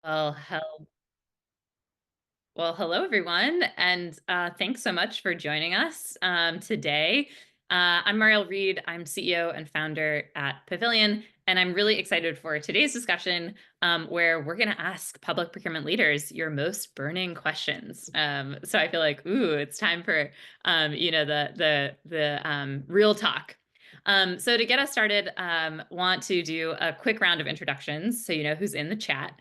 Well, hell, hello everyone, and thanks so much for joining us today. I'm Mariel Reed. I'm CEO and founder at Pavilion, and I'm really excited for today's discussion, where we're going to ask public procurement leaders your most burning questions. So I feel like, ooh, it's time for the real talk. So to get us started, want to do a quick round of introductions so you know who's in the chat.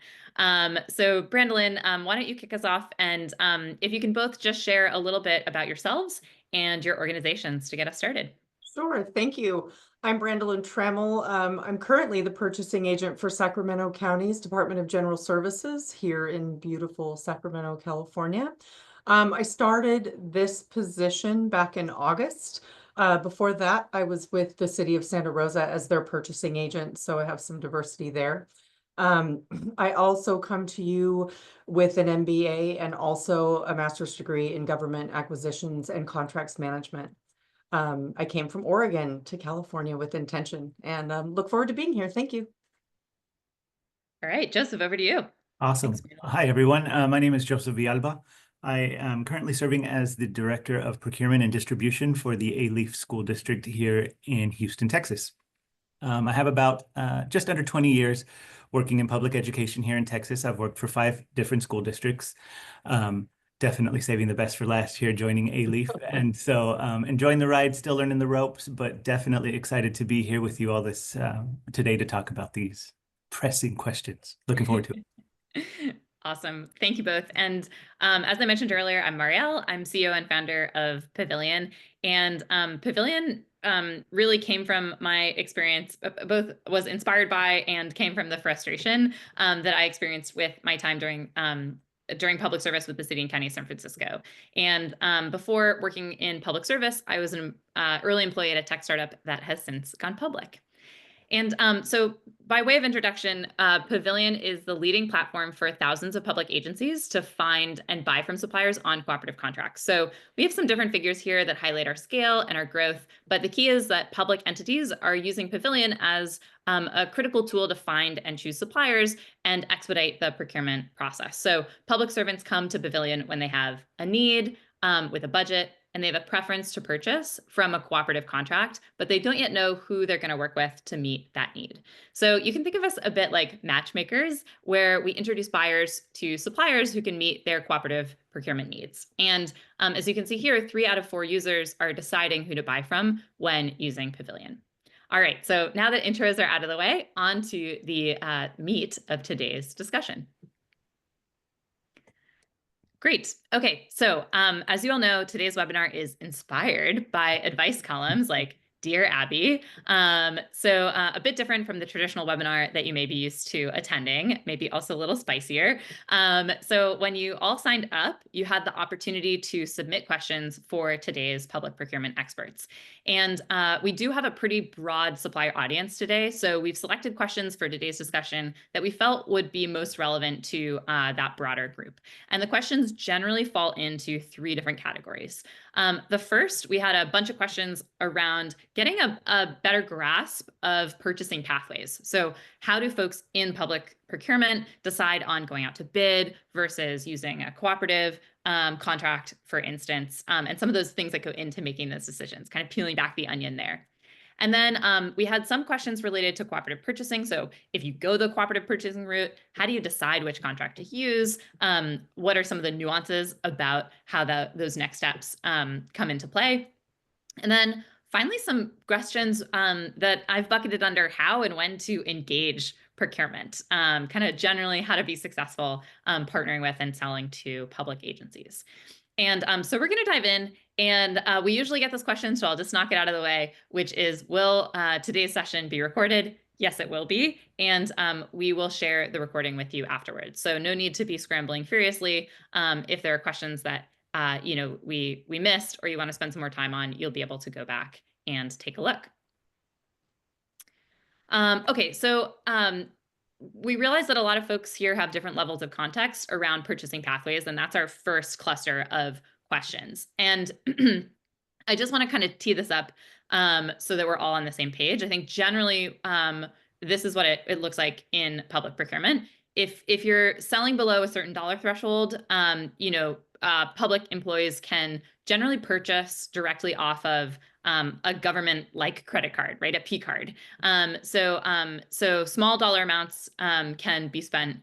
So Brandolyn, why don't you kick us off? And if you can both just share a little bit about yourselves and your organizations to get us started. Sure, thank you. I'm Brandolyn Trammell. I'm currently the purchasing agent for Sacramento County's Department of General Services here in beautiful Sacramento, California. I started this position back in August. Before that, I was with the city of Santa Rosa as their purchasing agent, so I have some diversity there. I also come to you with an MBA and also a master's degree in government acquisitions and contracts management. I came from Oregon to California with intention and look forward to being here. Thank you. All right, Joseph, over to you. Awesome. Thanks, Brandolyn. Hi, everyone. My name is Joseph Villalba. I am currently serving as the Director of Procurement and Distribution for the A-Leaf School District here in Houston, Texas. I have about just under 20 years working in public education here in Texas. I've worked for 5 different school districts. Definitely saving the best for last here, joining A-Leaf. And so enjoying the ride, still learning the ropes, but definitely excited to be here with you all this today to talk about these pressing questions. Looking forward to it. Awesome. Thank you both. And as I mentioned earlier, I'm Marielle. I'm CEO and founder of Pavilion. And Pavilion really came from my experience, both was inspired by and came from the frustration that I experienced with my time during public service with the city and county of San Francisco. And before working in public service, I was an early employee at a tech startup that has since gone public. And so by way of introduction, Pavilion is the leading platform for thousands of public agencies to find and buy from suppliers on cooperative contracts. So we have some different figures here that highlight our scale and our growth, but the key is that public entities are using Pavilion as a critical tool to find and choose suppliers and expedite the procurement process. So public servants come to Pavilion when they have a need, with a budget, and they have a preference to purchase from a cooperative contract, but they don't yet know who they're going to work with to meet that need. So you can think of us a bit like matchmakers, where we introduce buyers to suppliers who can meet their cooperative procurement needs. And as you can see here, 3 out of 4 users are deciding who to buy from when using Pavilion. All right, so now that intros are out of the way, on to the meat of today's discussion. Great. Okay, so as you all know, today's webinar is inspired by advice columns like Dear Abby. So a bit different from the traditional webinar that you may be used to attending, maybe also a little spicier. So when you all signed up, you had the opportunity to submit questions for today's public procurement experts. And we do have a pretty broad supplier audience today. So we've selected questions for today's discussion that we felt would be most relevant to that broader group. And the questions generally fall into 3 different categories. The first, we had a bunch of questions around getting a better grasp of purchasing pathways. So how do folks in public procurement decide on going out to bid versus using a cooperative contract, for instance, and some of those things that go into making those decisions, kind of peeling back the onion there. And then we had some questions related to cooperative purchasing. So if you go the cooperative purchasing route, how do you decide which contract to use? What are some of the nuances about how those next steps come into play? And then finally, some questions that I've bucketed under how and when to engage procurement, kind of generally how to be successful partnering with and selling to public agencies. And so we're going to dive in, and we usually get this question, so I'll just knock it out of the way, which is, will today's session be recorded? Yes, it will be, and we will share the recording with you afterwards. So no need to be scrambling furiously. If there are questions that we missed or you want to spend some more time on, you'll be able to go back and take a look. Okay, so we realize that a lot of folks here have different levels of context around purchasing pathways, and that's our first cluster of questions. And I just want to kind of tee this up so that we're all on the same page. I think generally this is what it looks like in public procurement. if you're selling below a certain dollar threshold, public employees can generally purchase directly off of a government-like credit card, right? A P card. So small dollar amounts can be spent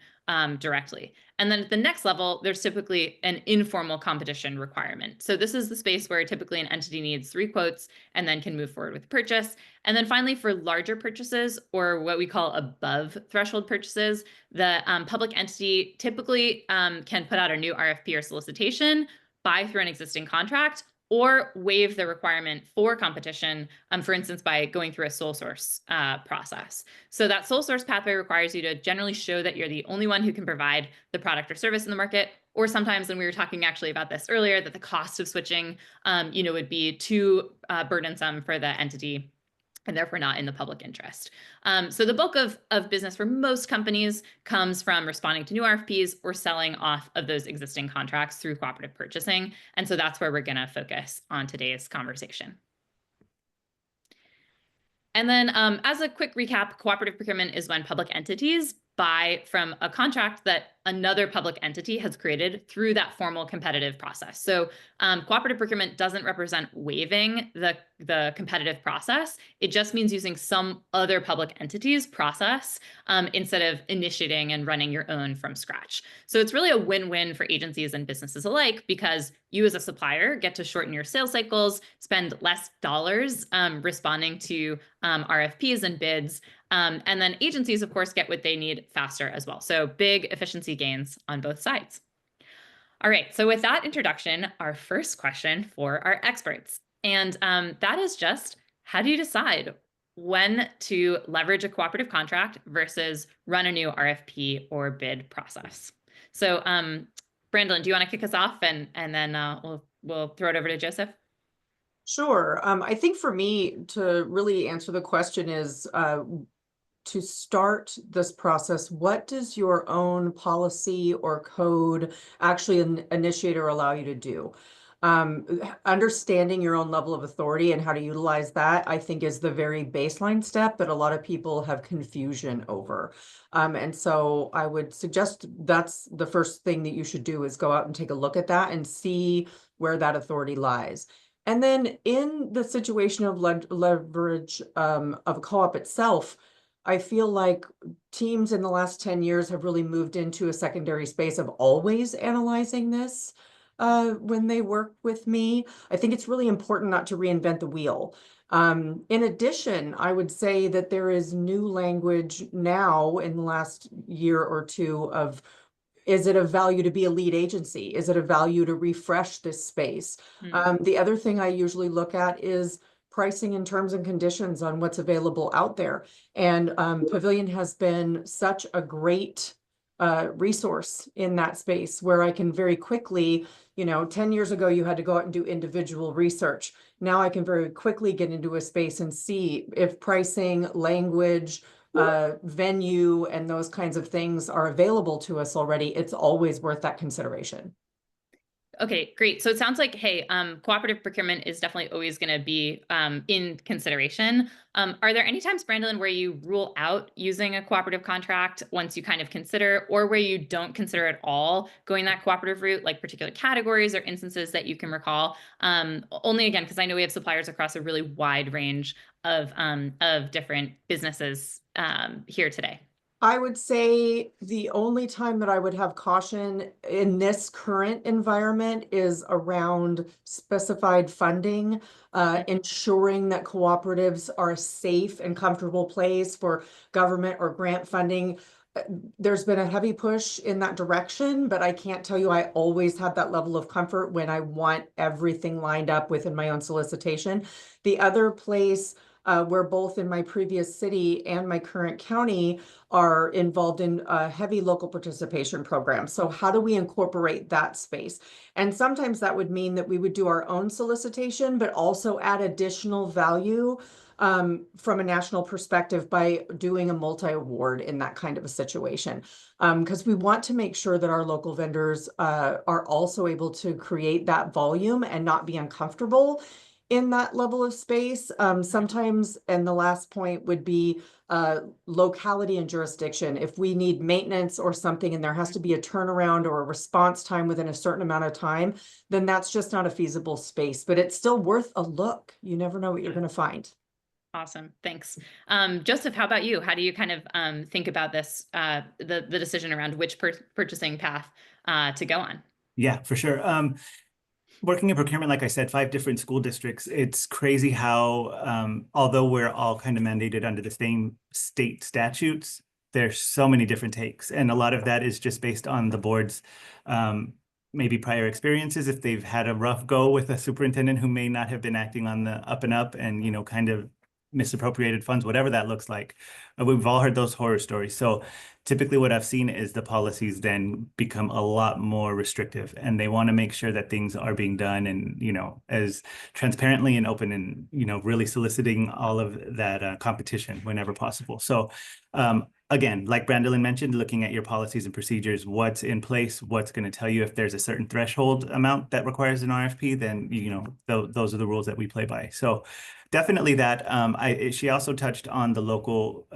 directly. And then at the next level, there's typically an informal competition requirement. So this is the space where typically an entity needs 3 quotes and then can move forward with the purchase. And then finally, for larger purchases, or what we call above threshold purchases, the public entity typically can put out a new RFP or solicitation, buy through an existing contract, or waive the requirement for competition, for instance, by going through a sole source process. So that sole source pathway requires you to generally show that you're the only one who can provide the product or service in the market, or sometimes, and we were talking actually about this earlier, that the cost of switching, would be too burdensome for the entity and therefore not in the public interest. So the bulk of business for most companies comes from responding to new RFPs or selling off of those existing contracts through cooperative purchasing. And so that's where we're going to focus on today's conversation. And then as a quick recap, cooperative procurement is when public entities buy from a contract that another public entity has created through that formal competitive process. So cooperative procurement doesn't represent waiving the competitive process. It just means using some other public entity's process instead of initiating and running your own from scratch. So it's really a win-win for agencies and businesses alike, because you as a supplier get to shorten your sales cycles, spend less dollars responding to RFPs and bids, and then agencies, of course, get what they need faster as well. So big efficiency gains on both sides. All right, so with that introduction, our first question for our experts. And that is just, how do you decide when to leverage a cooperative contract versus run a new RFP or bid process? So Brandon, do you want to kick us off, and then we'll throw it over to Joseph? Sure. I think for me to really answer the question is to start this process, what does your own policy or code actually initiate or allow you to do? Understanding your own level of authority and how to utilize that, I think, is the very baseline step that a lot of people have confusion over. And so I would suggest that's the first thing that you should do, is go out and take a look at that and see where that authority lies. And then in the situation of leverage of a co-op itself, I feel like teams in the last 10 years have really moved into a secondary space of always analyzing this when they work with me. I think it's really important not to reinvent the wheel. In addition, I would say that there is new language now in the last year or two of, is it of value to be a lead agency? Is it of value to refresh this space? The other thing I usually look at is pricing and terms and conditions on what's available out there. And Pavilion has been such a great resource in that space, where I can very quickly, 10 years ago, you had to go out and do individual research. Now I can very quickly get into a space and see if pricing, language, venue, and those kinds of things are available to us already. It's always worth that consideration. Okay, great. So it sounds like, hey, cooperative procurement is definitely always going to be in consideration. Are there any times, Brandon, where you rule out using a cooperative contract once you kind of consider, or where you don't consider at all going that cooperative route, like particular categories or instances that you can recall? Only again, because I know we have suppliers across a really wide range of different businesses here today. I would say the only time that I would have caution in this current environment is around specified funding, ensuring that cooperatives are a safe and comfortable place for government or grant funding. There's been a heavy push in that direction, but I can't tell you I always have that level of comfort when I want everything lined up within my own solicitation. The other place where both in my previous city and my current county are involved in a heavy local participation program. So how do we incorporate that space? And sometimes that would mean that we would do our own solicitation, but also add additional value from a national perspective by doing a multi-award in that kind of a situation. Because we want to make sure that our local vendors are also able to create that volume and not be uncomfortable in that level of space. Sometimes, and the last point would be locality and jurisdiction. If we need maintenance or something and there has to be a turnaround or a response time within a certain amount of time, then that's just not a feasible space, but it's still worth a look. You never know what you're going to find. Awesome. Thanks. Joseph, how about you? How do you kind of think about this, the decision around which purchasing path to go on? Yeah, for sure. Working in procurement, like I said, 5 different school districts, it's crazy how, although we're all kind of mandated under the same state statutes, there's so many different takes. And a lot of that is just based on the board's maybe prior experiences. If they've had a rough go with a superintendent who may not have been acting on the up and up and, you know, kind of misappropriated funds, whatever that looks like. We've all heard those horror stories. So typically what I've seen is the policies then become a lot more restrictive, and they want to make sure that things are being done and, you know, as transparently and open, and, you know, really soliciting all of that competition whenever possible. So again, like Brandolyn mentioned, looking at your policies and procedures, what's in place, what's going to tell you if there's a certain threshold amount that requires an RFP, then, you know, those are the rules that we play by. So definitely that. She also touched on the local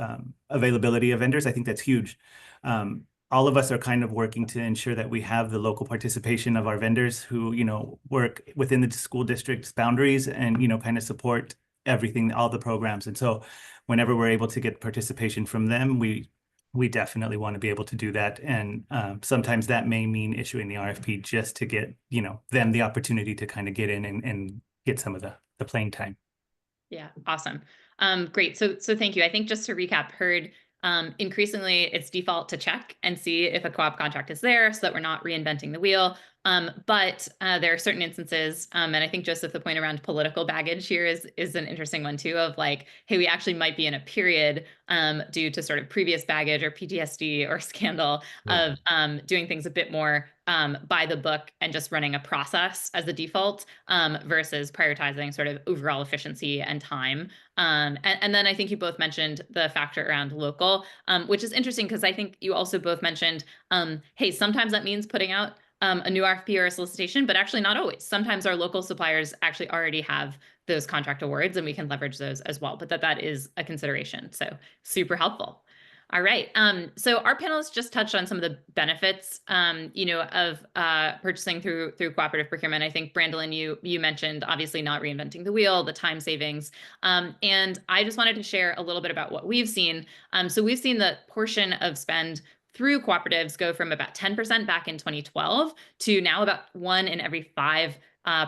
availability of vendors. I think that's huge. All of us are kind of working to ensure that we have the local participation of our vendors who, you know, work within the school district's boundaries and, you know, kind of support everything, all the programs. And so whenever we're able to get participation from them, we definitely want to be able to do that. And sometimes that may mean issuing the RFP just to get, you know, them the opportunity to kind of get in and get some of the playing time. Yeah, awesome. Great. So thank you. I think just to recap, heard increasingly it's default to check and see if a co-op contract is there so that we're not reinventing the wheel. But there are certain instances, and I think Joseph, the point around political baggage here is an interesting one too, of like, hey, we actually might be in a period due to sort of previous baggage or PTSD or scandal of doing things a bit more by the book and just running a process as the default versus prioritizing sort of overall efficiency and time. And then I think you both mentioned the factor around local, which is interesting because I think you also both mentioned, hey, sometimes that means putting out a new RFP or a solicitation, but actually not always. Sometimes our local suppliers actually already have those contract awards and we can leverage those as well, but that is a consideration. So super helpful. All right. So our panelists just touched on some of the benefits, you know, of purchasing through cooperative procurement. I think Brandolyn, you mentioned obviously not reinventing the wheel, the time savings, and I just wanted to share a little bit about what we've seen. So we've seen the portion of spend through cooperatives go from about 10% back in 2012 to now about 1 in every 5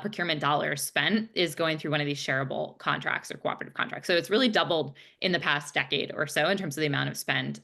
procurement dollars spent is going through one of these shareable contracts or cooperative contracts. So it's really doubled in the past decade or so in terms of the amount of spend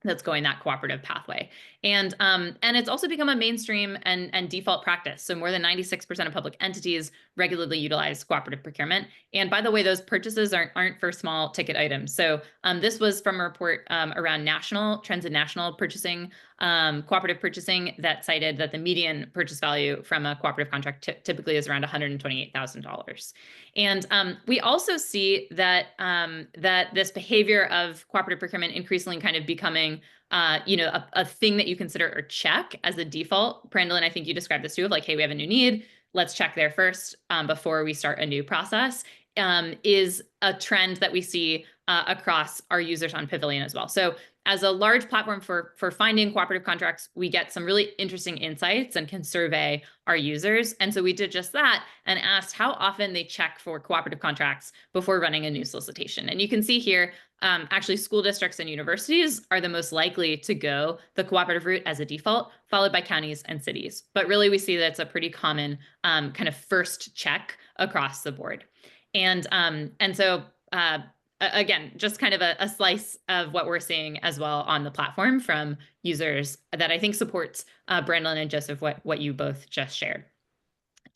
that's going that cooperative pathway. And it's also become a mainstream and default practice. So more than 96% of public entities regularly utilize cooperative procurement. And by the way, those purchases aren't for small ticket items. So this was from a report around national trends in national purchasing, cooperative purchasing, that cited that the median purchase value from a cooperative contract typically is around $128,000. And we also see that that this behavior of cooperative procurement increasingly kind of becoming you know, a thing that you consider or check as a default. Brandolyn, I think you described this too, of like, hey, we have a new need. Let's check there first before we start a new process, is a trend that we see across our users on Pavilion as well. So as a large platform for finding cooperative contracts, we get some really interesting insights and can survey our users. And so we did just that and asked how often they check for cooperative contracts before running a new solicitation. And you can see here, actually school districts and universities are the most likely to go the cooperative route as a default, followed by counties and cities. But really we see that's a pretty common kind of first check across the board. And so again, just kind of a slice of what we're seeing as well on the platform from users that I think supports Brandolyn and Joseph, what you both just shared.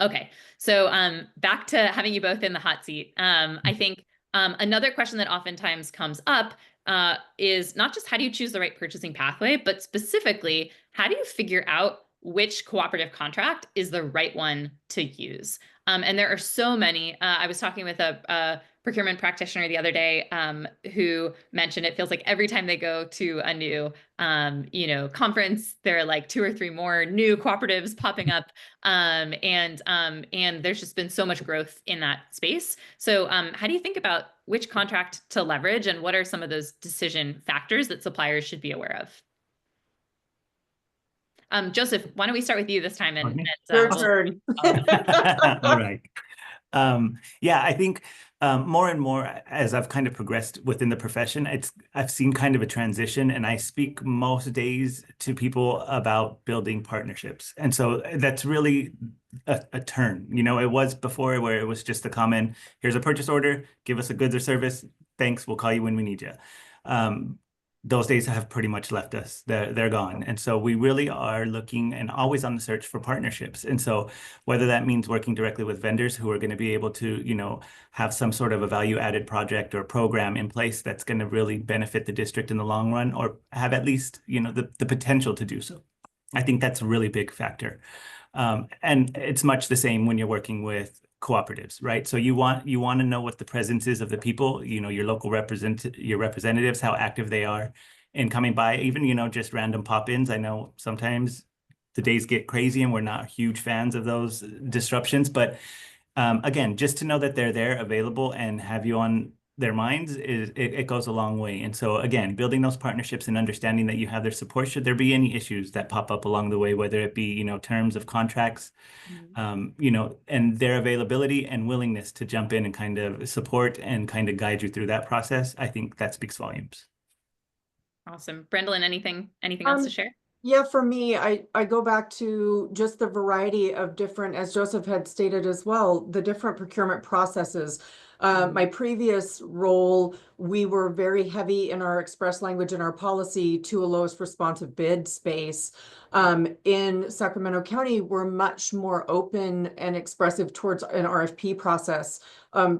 Okay, so back to having you both in the hot seat. I think another question that oftentimes comes up is not just how do you choose the right purchasing pathway, but specifically, how do you figure out which cooperative contract is the right one to use. And there are so many. I was talking with a procurement practitioner the other day who mentioned it feels like every time they go to a new conference, there are like 2 or 3 more new cooperatives popping up. And there's just been so much growth in that space. So how do you think about which contract to leverage, and what are some of those decision factors that suppliers should be aware of? Joseph, why don't we start with you this time, and, Okay. Your we'll turn. follow up. All right. Yeah, I think more and more as I've kind of progressed within the profession, I've seen kind of a transition, and I speak most days to people about building partnerships. And so that's really a turn. It was before where it was just a common, here's a purchase order, give us a goods or service, thanks, we'll call you when we need you. Those days have pretty much left us. They're gone. And so we really are looking and always on the search for partnerships. And so whether that means working directly with vendors who are going to be able to, have some sort of a value added project or program in place that's going to really benefit the district in the long run, or have at least, the potential to do so. I think that's a really big factor. And it's much the same when you're working with cooperatives, right? So you want to know what the presence is of the people, your local representatives, how active they are in coming by, even, just random pop-ins. I know sometimes the days get crazy and we're not huge fans of those disruptions, but again, just to know that they're there, available, and have you on their minds, it goes a long way. And so again, building those partnerships and understanding that you have their support should there be any issues that pop up along the way, whether it be, terms of contracts, and their availability and willingness to jump in and kind of support and kind of guide you through that process. I think that speaks volumes. Awesome. Brendolyn, anything else to share? Yeah, for me, I go back to just the variety of different, as Joseph had stated as well, the different procurement processes. My previous role, we were very heavy in our express language and our policy to a lowest responsive bid space. In Sacramento County, we're much more open and expressive towards an RFP process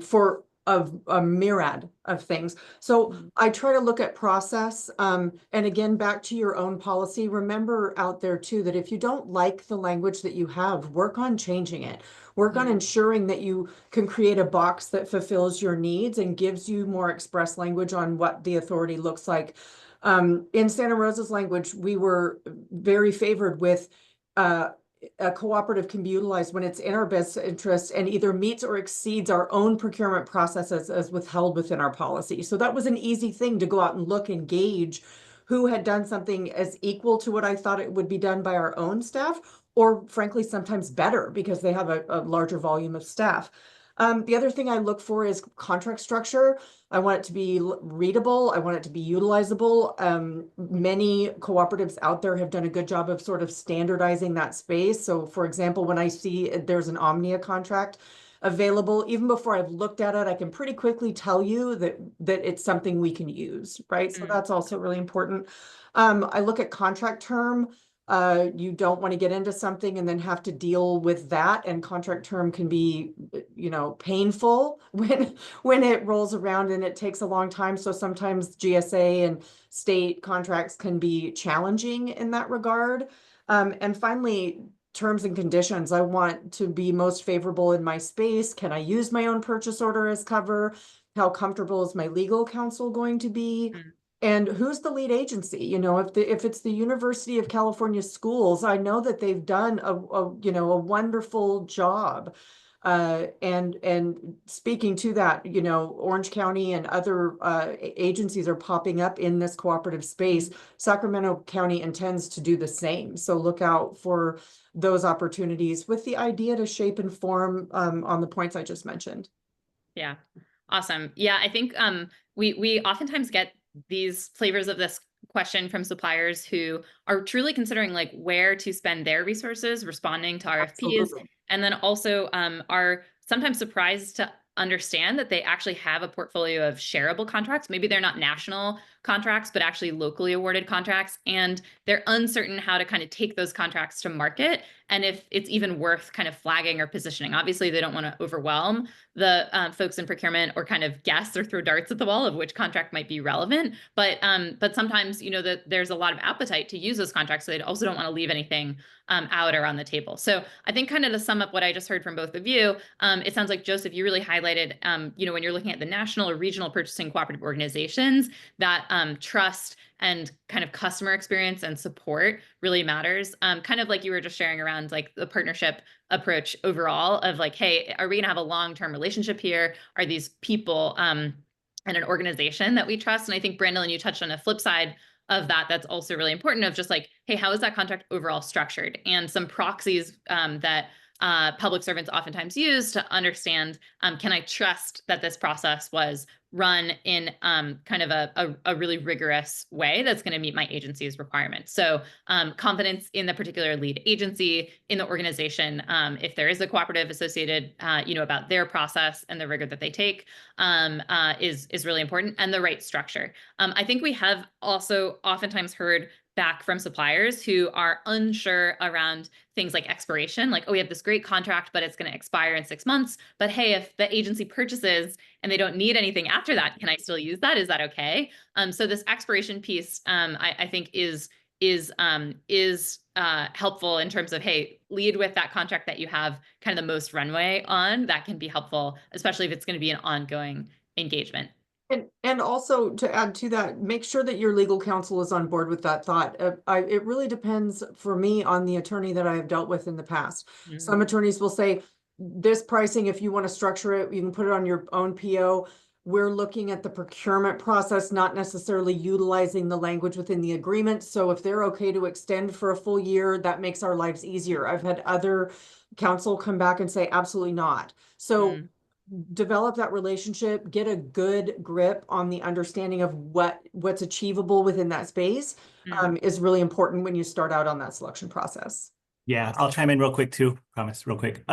for a myriad of things. So I try to look at process. And again, back to your own policy, remember out there too, that if you don't like the language that you have, work on changing it. Work on ensuring that you can create a box that fulfills your needs and gives you more express language on what the authority looks like. In Santa Rosa's language, we were very favored with a cooperative can be utilized when it's in our best interest and either meets or exceeds our own procurement processes as withheld within our policy. So that was an easy thing to go out and look and gauge who had done something as equal to what I thought it would be done by our own staff, or frankly, sometimes better because they have a larger volume of staff. The other thing I look for is contract structure. I want it to be readable. I want it to be utilizable. Many cooperatives out there have done a good job of sort of standardizing that space. So for example, when I see there's an Omnia contract available, even before I've looked at it, I can pretty quickly tell you that it's something we can use, right? So that's also really important. I look at contract term. You don't want to get into something and then have to deal with that, and contract term can be, painful when it rolls around and it takes a long time. So sometimes GSA and state contracts can be challenging in that regard. And finally, terms and conditions. I want to be most favorable in my space. Can I use my own purchase order as cover? How comfortable is my legal counsel going to be? And who's the lead agency? If it's the University of California Schools, I know that they've done a wonderful job. And speaking to that, Orange County and other agencies are popping up in this cooperative space. Sacramento County intends to do the same. So look out for those opportunities with the idea to shape and form on the points I just mentioned. Yeah. Awesome. Yeah, I think we oftentimes get these flavors of this question from suppliers who are truly considering like where to spend their resources responding to RFPs. Absolutely. And then also are sometimes surprised to understand that they actually have a portfolio of shareable contracts. Maybe they're not national contracts, but actually locally awarded contracts. And they're uncertain how to kind of take those contracts to market and if it's even worth kind of flagging or positioning. Obviously, they don't want to overwhelm the folks in procurement or kind of guess or throw darts at the wall of which contract might be relevant. But sometimes, that there's a lot of appetite to use those contracts, so they also don't want to leave anything out or on the table. So I think kind of to sum up what I just heard from both of you, it sounds like, Joseph, you really highlighted, when you're looking at the national or regional purchasing cooperative organizations, that trust and kind of customer experience and support really matters. Kind of like you were just sharing around like the partnership approach overall of like, hey, are we gonna have a long-term relationship here? Are these people and an organization that we trust? And I think, Brandon, you touched on a flip side of that that's also really important, of just like, hey, how is that contract overall structured? And some proxies that public servants oftentimes use to understand, can I trust that this process was run in kind of a really rigorous way that's going to meet my agency's requirements? So confidence in the particular lead agency, in the organization, if there is a cooperative associated, about their process and the rigor that they take, is really important, and the right structure. I think we have also oftentimes heard back from suppliers who are unsure around things like expiration, like, oh, we have this great contract, but it's going to expire in 6 months. But hey, if the agency purchases and they don't need anything after that, can I still use that? Is that okay? So this expiration piece, I think is helpful in terms of, hey, lead with that contract that you have kind of the most runway on. That can be helpful, especially if it's going to be an ongoing engagement. And also, to add to that, make sure that your legal counsel is on board with that thought. It really depends for me on the attorney that I have dealt with in the past. Some attorneys will say, this pricing, if you want to structure it, you can put it on your own PO. We're looking at the procurement process, not necessarily utilizing the language within the agreement. So if they're okay to extend for a full year, that makes our lives easier. I've had other counsel come back and say, absolutely not. So develop that relationship, get a good grip on the understanding of what's achievable within that space, is really important when you start out on that selection process. Yeah, I'll chime in real quick too, promise, real quick.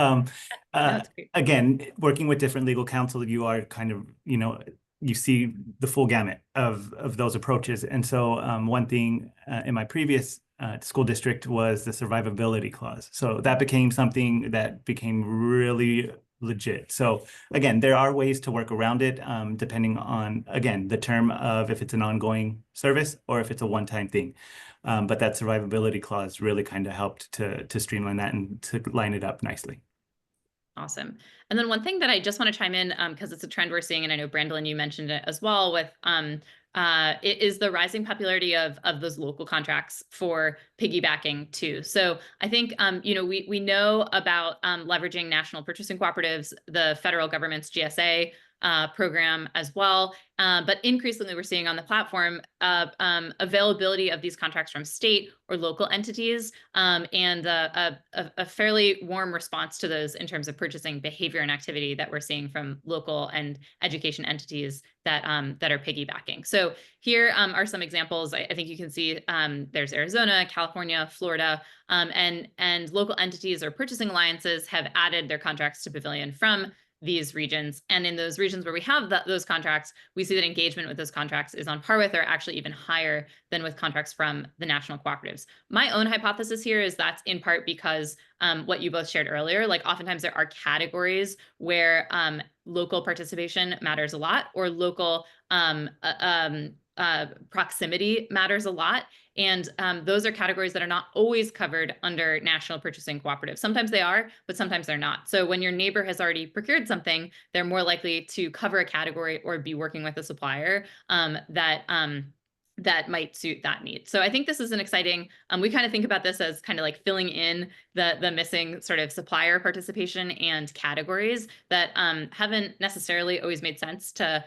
Again, working with different legal counsel, you are kind of, you see the full gamut of those approaches. And so one thing in my previous school district was the survivability clause. So that became something that became really legit. So again, there are ways to work around it, depending on, again, the term of if it's an ongoing service or if it's a one-time thing. But that survivability clause really kind of helped to streamline that and to line it up nicely. Awesome. And then one thing that I just want to chime in, because it's a trend we're seeing, and I know, Brandon, you mentioned it as well, with it is the rising popularity of those local contracts for piggybacking too. So I think, we know about leveraging national purchasing cooperatives, the federal government's GSA program as well. But increasingly, we're seeing on the platform availability of these contracts from state or local entities, and a fairly warm response to those in terms of purchasing behavior and activity that we're seeing from local and education entities that are piggybacking. So here are some examples. I think you can see there's Arizona, California, Florida, and local entities or purchasing alliances have added their contracts to Pavilion from these regions. And in those regions where we have those contracts, we see that engagement with those contracts is on par with, or actually even higher than with contracts from the national cooperatives. My own hypothesis here is that's in part because what you both shared earlier, like oftentimes there are categories where local participation matters a lot, or local proximity matters a lot. And those are categories that are not always covered under national purchasing cooperative. Sometimes they are, but sometimes they're not. So when your neighbor has already procured something, they're more likely to cover a category or be working with a supplier that might suit that need. So I think this is an exciting, we kind of think about this as kind of like filling in the missing sort of supplier participation and categories that haven't necessarily always made sense to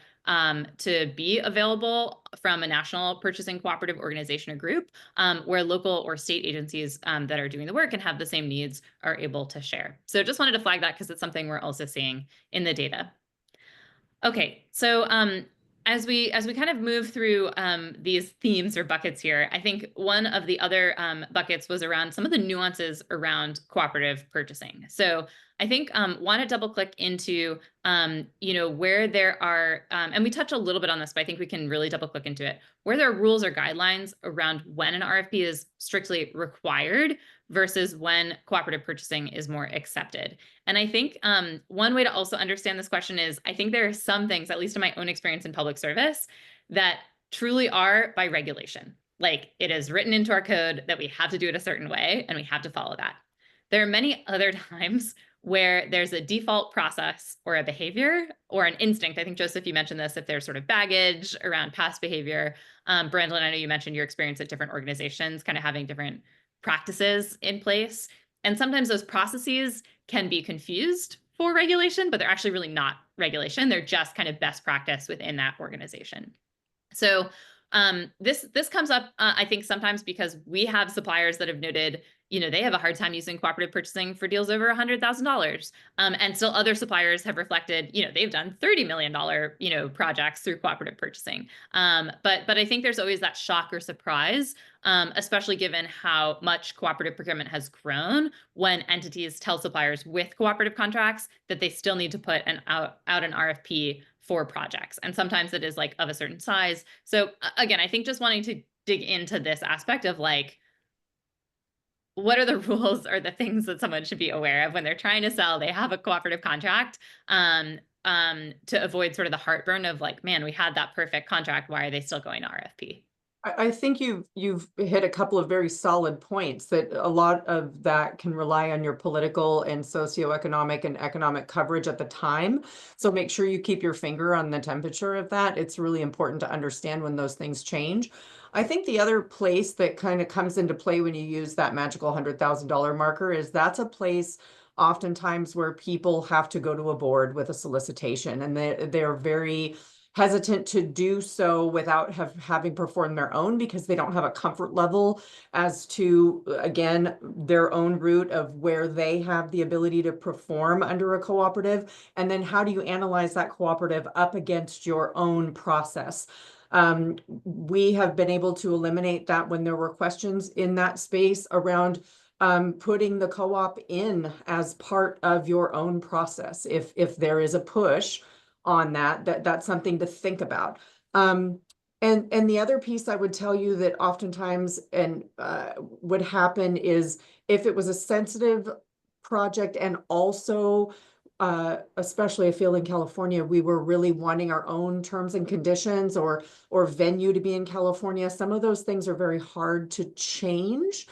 be available from a national purchasing cooperative organization or group, where local or state agencies that are doing the work and have the same needs are able to share. So just wanted to flag that because it's something we're also seeing in the data. Okay, so as we kind of move through these themes or buckets here, I think one of the other buckets was around some of the nuances around cooperative purchasing. So I think want to double click into where there are, and we touch a little bit on this, but I think we can really double click into it, where there are rules or guidelines around when an RFP is strictly required versus when cooperative purchasing is more accepted. And I think one way to also understand this question is, I think there are some things, at least in my own experience in public service, that truly are by regulation. Like, it is written into our code that we have to do it a certain way and we have to follow that. There are many other times where there's a default process or a behavior or an instinct. I think, Joseph, you mentioned this, if there's sort of baggage around past behavior. Brandon, I know you mentioned your experience at different organizations, kind of having different practices in place. And sometimes those processes can be confused for regulation, but they're actually really not regulation. They're just kind of best practice within that organization. So this comes up, I think, sometimes because we have suppliers that have noted, they have a hard time using cooperative purchasing for deals over $100,000. And still other suppliers have reflected, they've done $30 million, projects through cooperative purchasing. But I think there's always that shock or surprise, especially given how much cooperative procurement has grown, when entities tell suppliers with cooperative contracts that they still need to put out an RFP for projects. And sometimes it is like of a certain size. So again, I think just wanting to dig into this aspect of like, what are the rules or the things that someone should be aware of when they're trying to sell, they have a cooperative contract, to avoid sort of the heartburn of like, man, we had that perfect contract. Why are they still going to RFP? I think you've hit a couple of very solid points, that a lot of that can rely on your political and socioeconomic and economic coverage at the time. So make sure you keep your finger on the temperature of that. It's really important to understand when those things change. I think the other place that kind of comes into play when you use that magical $100,000 marker is that's a place oftentimes where people have to go to a board with a solicitation, and they're very hesitant to do so without having performed their own, because they don't have a comfort level as to, again, their own route of where they have the ability to perform under a cooperative. And then how do you analyze that cooperative up against your own process? We have been able to eliminate that when there were questions in that space around putting the co-op in as part of your own process. If there is a push on that's something to think about. And the other piece I would tell you that oftentimes would happen is, if it was a sensitive project, and also especially I feel in California, we were really wanting our own terms and conditions or venue to be in California. Some of those things are very hard to change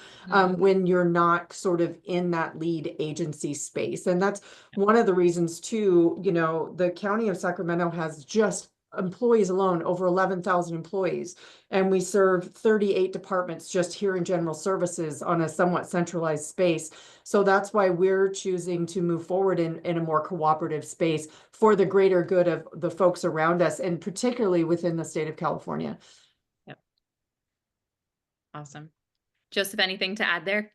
when you're not sort of in that lead agency space. And that's one of the reasons too, the County of Sacramento has just employees alone, over 11,000 employees. And we serve 38 departments just here in general services on a somewhat centralized space. So that's why we're choosing to move forward in a more cooperative space for the greater good of the folks around us, and particularly within the state of California. Yep. Awesome. Joseph, anything to add there?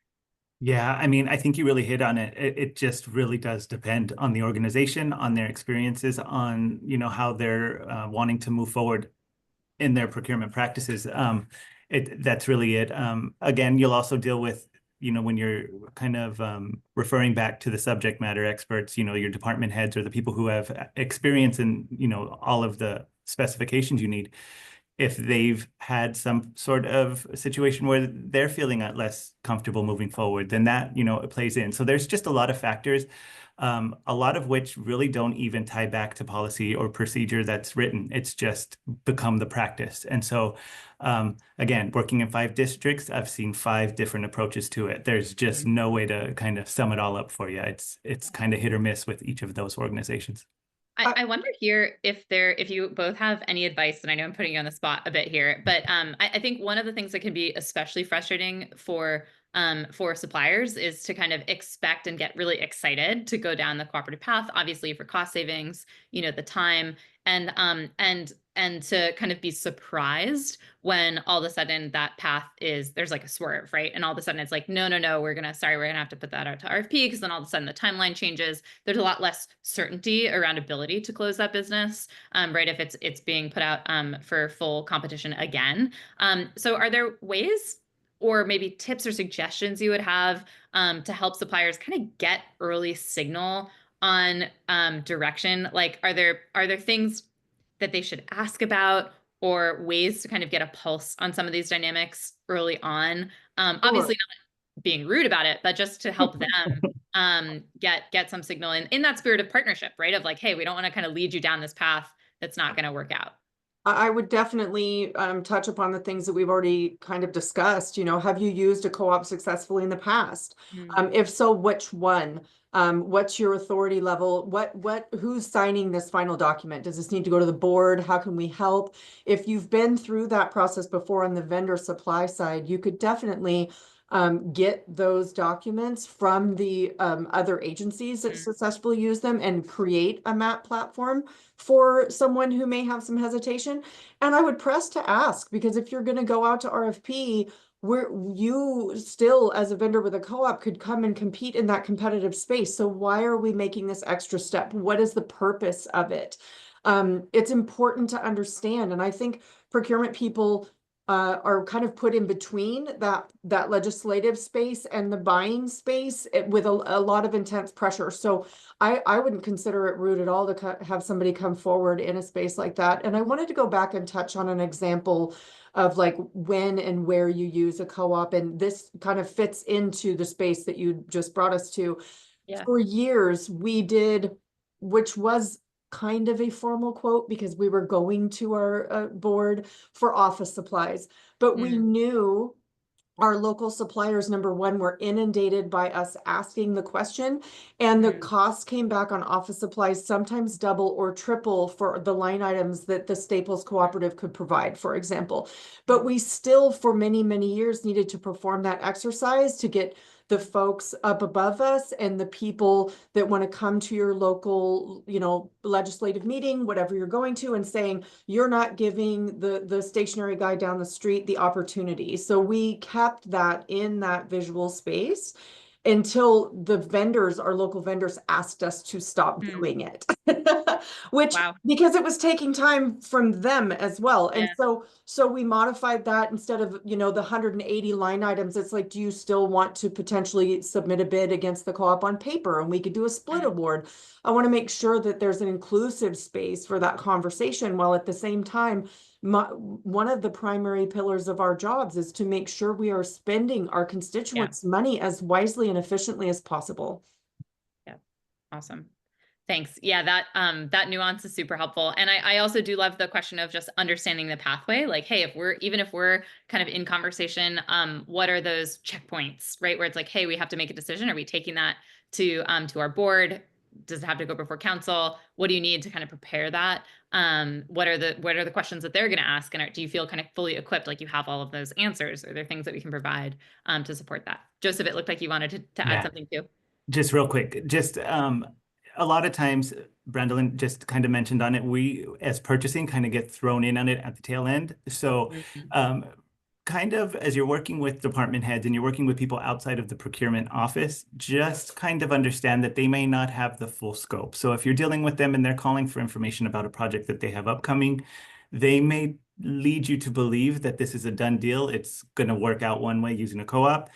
Yeah, I mean, I think you really hit on it. It just really does depend on the organization, on their experiences, on, how they're wanting to move forward in their procurement practices. That's really it. Again, you'll also deal with, when you're kind of referring back to the subject matter experts, your department heads or the people who have experience in, all of the specifications you need. If they've had some sort of situation where they're feeling less comfortable moving forward, then that, it plays in. So there's just a lot of factors, a lot of which really don't even tie back to policy or procedure that's written. It's just become the practice. And so, again, working in 5 districts, I've seen 5 different approaches to it. There's just no way to kind of sum it all up for you. It's kind of hit or miss with each of those organizations. I wonder here if you both have any advice, and I know I'm putting you on the spot a bit here, but I think one of the things that can be especially frustrating for suppliers is to kind of expect and get really excited to go down the cooperative path, obviously for cost savings, the time, and to kind of be surprised when all of a sudden that path there's like a swerve, right? And all of a sudden it's like, no, we're gonna have to put that out to RFP, because then all of a sudden the timeline changes. There's a lot less certainty around ability to close that business, right? If it's being put out for full competition again. So are there ways or maybe tips or suggestions you would have to help suppliers kind of get early signal on direction? Like, are there things that they should ask about or ways to kind of get a pulse on some of these dynamics early on? Sure. Obviously not being rude about it, but just to help them get some signal in that spirit of partnership, right? Of like, hey, we don't want to kind of lead you down this path that's not going to work out. I would definitely touch upon the things that we've already kind of discussed. You know, have you used a co-op successfully in the past? Mm. If so, which one? What's your authority level? Who's signing this final document? Does this need to go to the board? How can we help? If you've been through that process before on the vendor supply side, you could definitely get those documents from the other agencies that Mm. successfully use them and create a map platform for someone who may have some hesitation. And I would press to ask, because if you're going to go out to RFP, where you still, as a vendor with a co-op, could come and compete in that competitive space. So why are we making this extra step? What is the purpose of it? It's important to understand. And I think procurement people are kind of put in between that legislative space and the buying space with a lot of intense pressure. So I wouldn't consider it rude at all to have somebody come forward in a space like that. And I wanted to go back and touch on an example of like when and where you use a co-op. And this kind of fits into the space that you just brought us to. Yeah. For years, we did, which was kind of a formal quote because we were going to our board for office supplies, but we knew our local suppliers, number one, were inundated by us asking the question, and the costs came back on office supplies, sometimes double or triple for the line items that the Staples Cooperative could provide, for example. But we still, for many, many years, needed to perform that exercise to get the folks up above us and the people that want to come to your local, you know, legislative meeting, whatever you're going to, and saying, you're not giving the stationary guy down the street the opportunity. So we kept that in that visual space until the vendors, our local vendors, asked us to stop doing it, which, Wow. because it was taking time from them as well. And Yeah. so we modified that. Instead of, you know, the 180 line items, it's like, do you still want to potentially submit a bid against the co-op on paper? And we could do a split award. I want to make sure that there's an inclusive space for that conversation, while at the same time, one of the primary pillars of our jobs is to make sure we are spending our constituents' money as wisely and efficiently as possible. Yeah. Awesome. Thanks. Yeah, that nuance is super helpful. And I also do love the question of just understanding the pathway. Like, hey, even if we're kind of in conversation, what are those checkpoints, right? Where it's like, hey, we have to make a decision. Are we taking that to our board? Does it have to go before council? What do you need to kind of prepare that? What are the questions that they're going to ask? And do you feel kind of fully equipped, like you have all of those answers? Are there things that we can provide to support that? Joseph, it looked like you wanted to add something too. Just real quick, a lot of times, Brandolyn just kind of mentioned on it, we as purchasing kind of get thrown in on it at the tail end. So kind of as you're working with department heads and you're working with people outside of the procurement office, just kind of understand that they may not have the full scope. So if you're dealing with them and they're calling for information about a project that they have upcoming, they may lead you to believe that this is a done deal. It's going to work out one way using a co-op.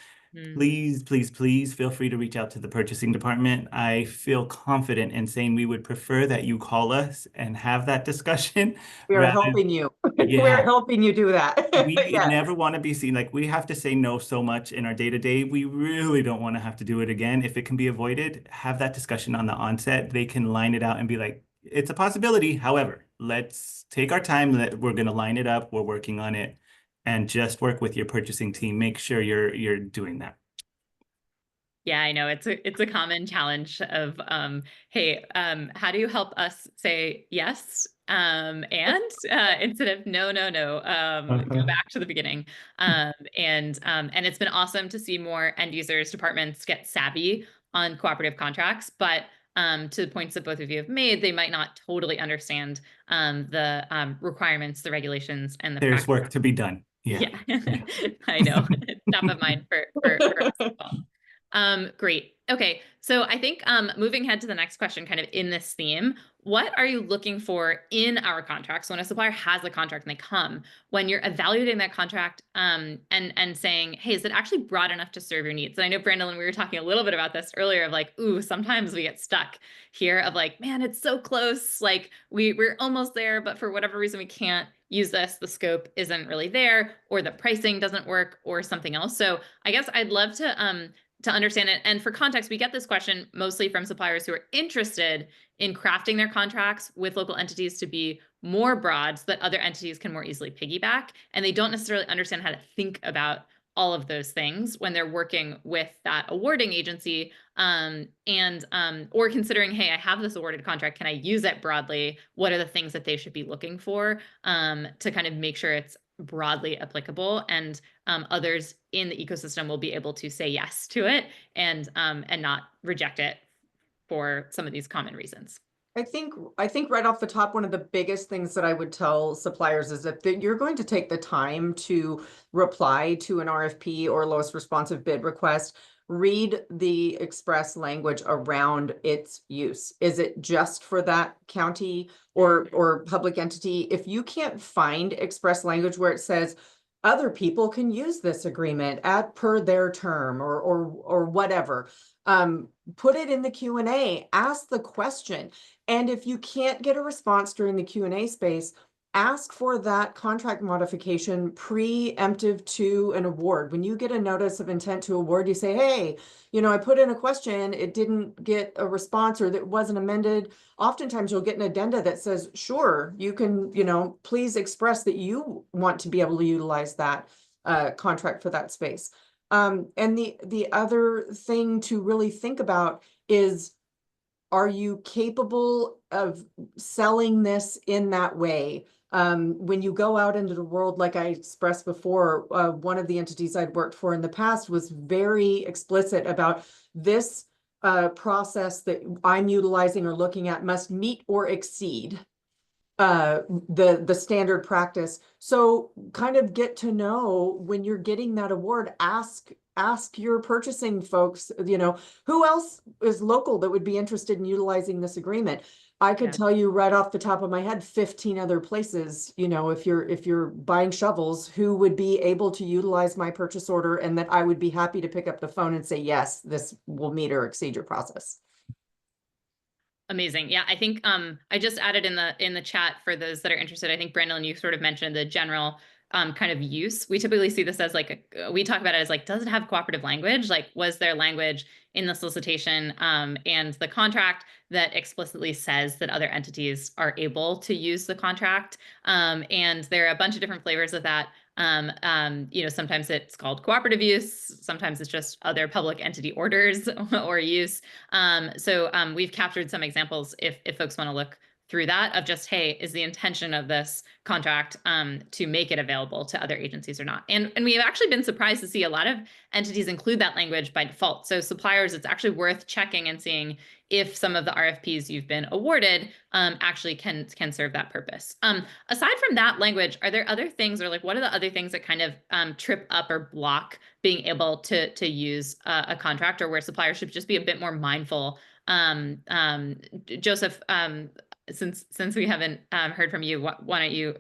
Please, please, please feel free to reach out to the purchasing department. I feel confident in saying we would prefer that you call us and have that discussion. We are helping you. We're helping you do that. We never want to be seen like we have to say no so much in our day-to-day. We really don't want to have to do it again. If it can be avoided, have that discussion on the onset. They can line it out and be like, it's a possibility. However, let's take our time. We're going to line it up. We're working on it. And just work with your purchasing team. Make sure you're doing that. Yeah, I know it's a common challenge of hey, how do you help us say yes and instead of no, go back to the beginning. And it's been awesome to see more end users, departments get savvy on cooperative contracts, but to the points that both of you have made, they might not totally understand the requirements, the regulations, and the There's work to be done. Yeah. I know. Top of mind for us as well. Great. Okay, so I think moving ahead to the next question, kind of in this theme, what are you looking for in our contracts when a supplier has a contract and they come, when you're evaluating that contract and saying, hey, is it actually broad enough to serve your needs? And I know, Brandon, we were talking a little bit about this earlier of like, ooh, sometimes we get stuck here of like, man, it's so close, like we're almost there, but for whatever reason we can't use this, the scope isn't really there, or the pricing doesn't work, or something else. So I guess I'd love to understand it. And for context, we get this question mostly from suppliers who are interested in crafting their contracts with local entities to be more broad so that other entities can more easily piggyback. And they don't necessarily understand how to think about all of those things when they're working with that awarding agency or considering, hey, I have this awarded contract. Can I use it broadly? What are the things that they should be looking for to kind of make sure it's broadly applicable, and others in the ecosystem will be able to say yes to it and not reject it for some of these common reasons. I think right off the top, one of the biggest things that I would tell suppliers is that you're going to take the time to reply to an RFP or lowest responsive bid request. Read the express language around its use. Is it just for that county or public entity? If you can't find express language where it says other people can use this agreement at per their term or whatever, put it in the Q&A, ask the question. And if you can't get a response during the Q&A space, ask for that contract modification preemptive to an award. When you get a notice of intent to award, you say, hey, I put in a question, it didn't get a response or that wasn't amended. Oftentimes you'll get an addenda that says, sure, you can, please express that you want to be able to utilize that contract for that space. And the other thing to really think about is, are you capable of selling this in that way? When you go out into the world, like I expressed before, one of the entities I'd worked for in the past was very explicit about this process that I'm utilizing or looking at must meet or exceed the standard practice. So kind of get to know when you're getting that award, ask your purchasing folks, who else is local that would be interested in utilizing this agreement. I could tell you right off the top of my head 15 other places, if you're buying shovels, who would be able to utilize my purchase order, and that I would be happy to pick up the phone and say, yes, this will meet or exceed your process. Amazing. Yeah, I think I just added in the chat for those that are interested. I think Brandon, you sort of mentioned the general kind of use. We typically see this as like we talk about it as like, does it have cooperative language? Like, was there language in the solicitation and the contract that explicitly says that other entities are able to use the contract? And there are a bunch of different flavors of that. Sometimes it's called cooperative use. Sometimes it's just other public entity orders or use. So we've captured some examples if folks want to look through that of just, hey, is the intention of this contract to make it available to other agencies or not? And we've actually been surprised to see a lot of entities include that language by default. So suppliers, it's actually worth checking and seeing if some of the RFPs you've been awarded actually can serve that purpose. Aside from that language, are there other things, or like what are the other things that kind of trip up or block being able to use a contract, or where suppliers should just be a bit more mindful? Joseph, since we haven't heard from you, why don't you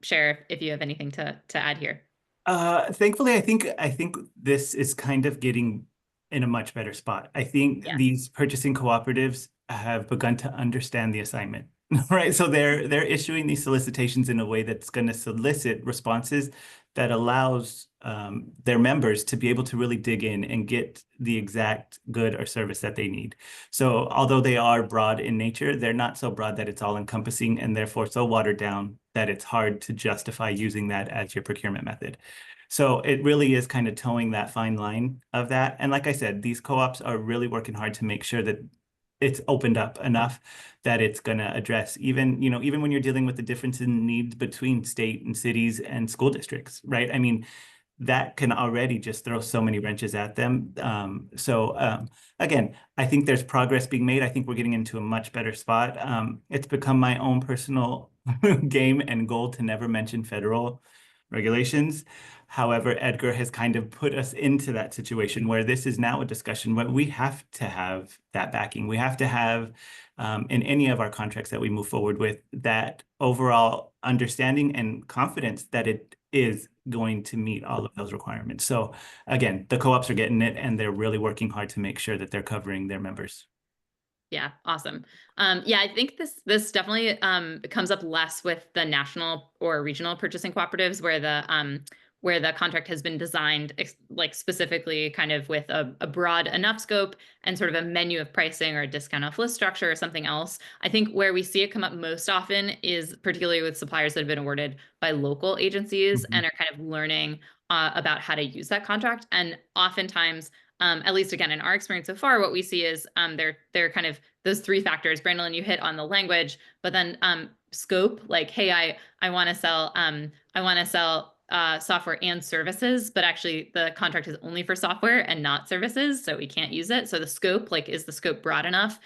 share if you have anything to add here? Thankfully, I think this is kind of getting in a much better spot. I think these purchasing cooperatives have begun to understand the assignment, right? So they're issuing these solicitations in a way that's going to solicit responses that allows their members to be able to really dig in and get the exact good or service that they need. So although they are broad in nature, they're not so broad that it's all encompassing, and therefore so watered down that it's hard to justify using that as your procurement method. So it really is kind of towing that fine line of that. And like I said, these co-ops are really working hard to make sure that it's opened up enough that it's going to address even when you're dealing with the difference in needs between state and cities and school districts, right? I mean, that can already just throw so many wrenches at them. Again, I think there's progress being made. I think we're getting into a much better spot. It's become my own personal game and goal to never mention federal regulations. However, Edgar has kind of put us into that situation where this is now a discussion where we have to have that backing. We have to have, in any of our contracts that we move forward with, that overall understanding and confidence that it is going to meet all of those requirements. So again, the co-ops are getting it, and they're really working hard to make sure that they're covering their members. Yeah, awesome. Yeah, I think this definitely comes up less with the national or regional purchasing cooperatives where the contract has been designed like specifically kind of with a broad enough scope and sort of a menu of pricing or a discount off list structure or something else. I think where we see it come up most often is particularly with suppliers that have been awarded by local agencies and are kind of learning about how to use that contract. And oftentimes, at least again, in our experience so far, what we see is they're kind of those three factors. Brandon, you hit on the language, but then scope, like, hey, I want to sell software and services, but actually the contract is only for software and not services, so we can't use it. So the scope, like, is the scope broad enough,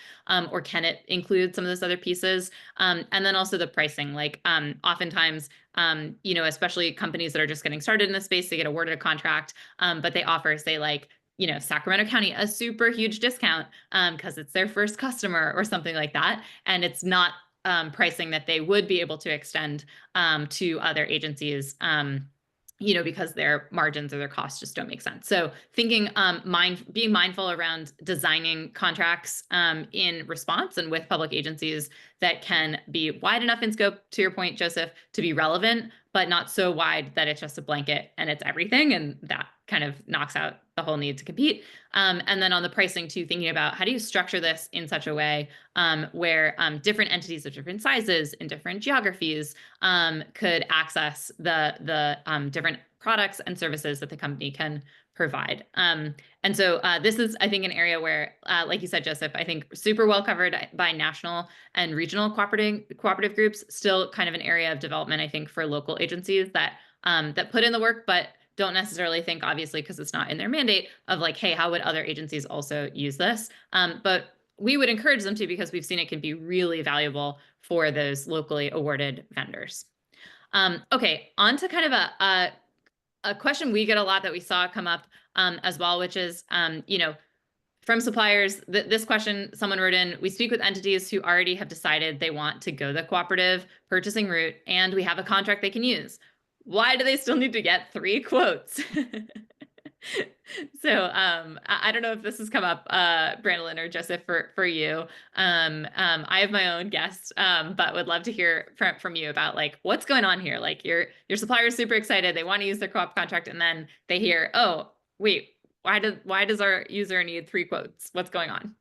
or can it include some of those other pieces? And then also the pricing, like oftentimes, especially companies that are just getting started in the space, they get awarded a contract, but they offer, say, like, Sacramento County, a super huge discount because it's their first customer or something like that. And it's not pricing that they would be able to extend to other agencies, because their margins or their costs just don't make sense. So thinking, being mindful around designing contracts in response and with public agencies that can be wide enough in scope, to your point, Joseph, to be relevant, but not so wide that it's just a blanket and it's everything. And that kind of knocks out the whole need to compete. And then on the pricing too, thinking about how do you structure this in such a way where different entities of different sizes in different geographies could access the different products and services that the company can provide. And so this is, I think, an area where, like you said, Joseph, I think super well covered by national and regional cooperative groups, still kind of an area of development, I think, for local agencies that put in the work, but don't necessarily think, obviously, because it's not in their mandate, of like, hey, how would other agencies also use this? But we would encourage them to, because we've seen it can be really valuable for those locally awarded vendors. Okay, on to kind of a question we get a lot that we saw come up as well, which is, from suppliers, this question someone wrote in: we speak with entities who already have decided they want to go the cooperative purchasing route, and we have a contract they can use. Why do they still need to get 3 quotes? So I don't know if this has come up, Brandon or Joseph, for you. I have my own guess, but would love to hear from you about, like, what's going on here. Like, your supplier is super excited, they want to use their co-op contract, and then they hear, oh, wait, why does our user need 3 quotes? What's going on?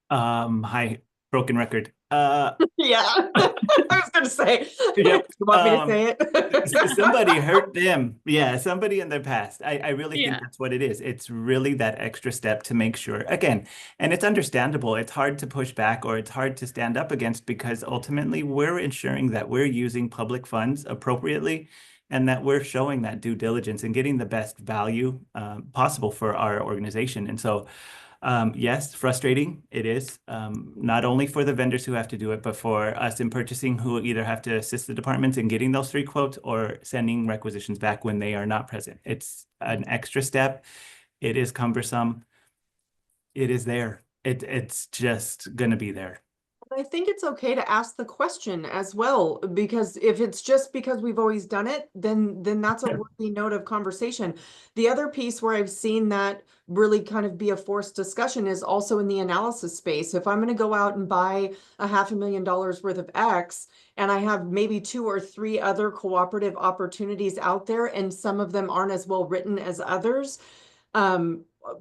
Hi, broken record. Yeah, I was going to say, Yep. you want me to say it? Somebody hurt them. Yeah, somebody in their past. I really think Yeah. that's what it is. It's really that extra step to make sure, again, and it's understandable. It's hard to push back, or it's hard to stand up against, because ultimately we're ensuring that we're using public funds appropriately, and that we're showing that due diligence and getting the best value possible for our organization. And so, yes, frustrating it is, not only for the vendors who have to do it, but for us in purchasing, who either have to assist the departments in getting those 3 quotes or sending requisitions back when they are not present. It's an extra step. It is cumbersome. It is there. It's just going to be there. I think it's okay to ask the question as well, because if it's just because we've always done it, then that's a worthy note of conversation. The other piece where I've seen that really kind of be a forced discussion is also in the analysis space. If I'm going to go out and buy $500,000 worth of X, and I have maybe 2 or 3 other cooperative opportunities out there, and some of them aren't as well written as others,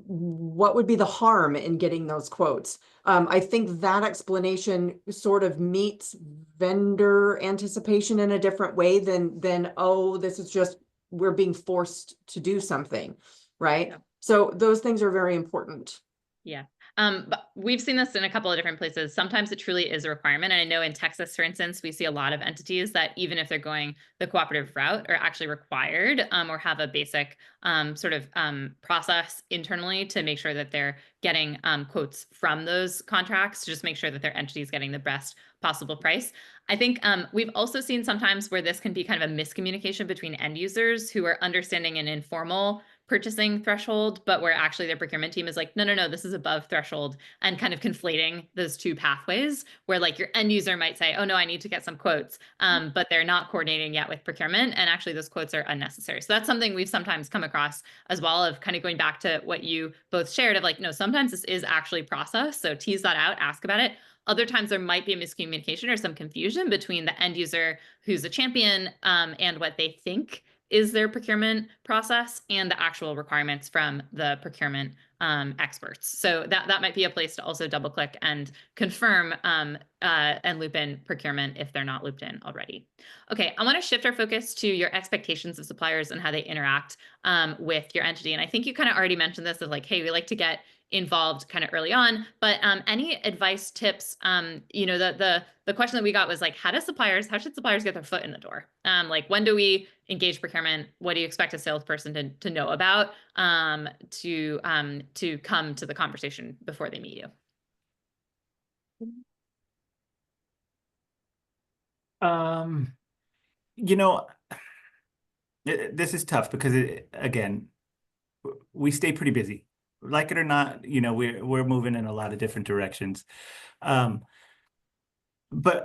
what would be the harm in getting those quotes? I think that explanation sort of meets vendor anticipation in a different way than oh, this is just, we're being forced to do something, right? Yeah. So those things are very important. Yeah. But we've seen this in a couple of different places. Sometimes it truly is a requirement. And I know in Texas, for instance, we see a lot of entities that even if they're going the cooperative route are actually required or have a basic sort of process internally to make sure that they're getting quotes from those contracts to just make sure that their entity is getting the best possible price. I think we've also seen sometimes where this can be kind of a miscommunication between end users who are understanding an informal purchasing threshold, but where actually their procurement team is like, no, no, no, this is above threshold, and kind of conflating those two pathways where like your end user might say, oh no, I need to get some quotes, but they're not coordinating yet with procurement. And actually those quotes are unnecessary. So that's something we've sometimes come across as well, of kind of going back to what you both shared of like, no, sometimes this is actually process. So tease that out, ask about it. Other times there might be a miscommunication or some confusion between the end user who's a champion and what they think is their procurement process and the actual requirements from the procurement experts. So that might be a place to also double click and confirm and loop in procurement if they're not looped in already. Okay, I want to shift our focus to your expectations of suppliers and how they interact with your entity. And I think you kind of already mentioned this of like, hey, we like to get involved kind of early on, but any advice, tips? The question that we got was like, how should suppliers get their foot in the door? Like, when do we engage procurement? What do you expect a salesperson to know about to come to the conversation before they meet you? You know, this is tough because again, we stay pretty busy. Like it or not, we're moving in a lot of different directions. But